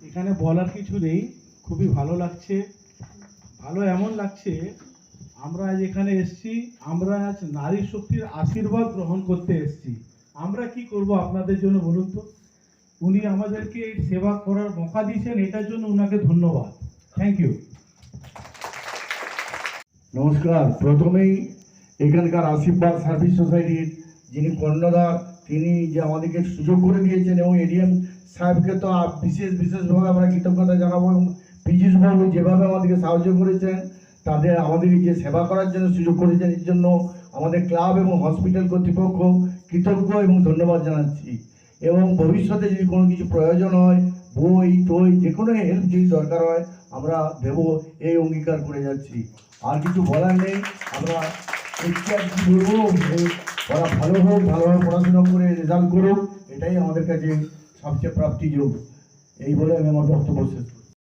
এখানে বলার কিছু নেই, খুবই ভালো লাগছে। ভালো এমন লাগছে, আমরা আজ এখানে এসেছি, আমরা আজ নারী শক্তির আশীর্বাদ গ্রহণ করতে এসেছি। আমরা কি করব আপনাদের জন্য বলুন তো? উনি আমাদেরকে এই সেবা করার মৌকা দিয়েছেন, এটার জন্য উনাকে ধন্যবাদ। Thank you. নমস্কার। প্রথমেই এখানকার আশীর্বাদ সার্ভিস সোসাইটির যিনি কর্ণধার, তিনি যে আমাদেরকে সুযোগ করে দিয়েছেন, এবং এডিএম সাহেবকে তো বিশেষভাবে আমরা কৃতজ্ঞতা জানাবো, এবং পীযূষবাবু যেভাবে আমাদেরকে সাহায্য করেছেন, তাদের আমাদেরকে যে সেবা করার জন্য সুযোগ করেছেন, এর জন্য আমাদের ক্লাব এবং হসপিটাল কর্তৃপক্ষ কৃতজ্ঞ এবং ধন্যবাদ জানাচ্ছি। এবং ভবিষ্যতে যদি কোনো কিছু প্রয়োজন হয়, বই টই যে কোনো হেল্প যদি দরকার হয়, আমরা দেবো, এই অঙ্গীকার করে যাচ্ছি। আর কিছু বলার নেই। আমরা কি বলবো, ওরা ভালো হোক, ভালোভাবে পড়াশোনা করে রেজাল্ট করুক, এটাই আমাদের কাছে সবচেয়ে প্রাপ্তিযোগ্য। এই বলে আমি আমার বক্তব্য শেষ।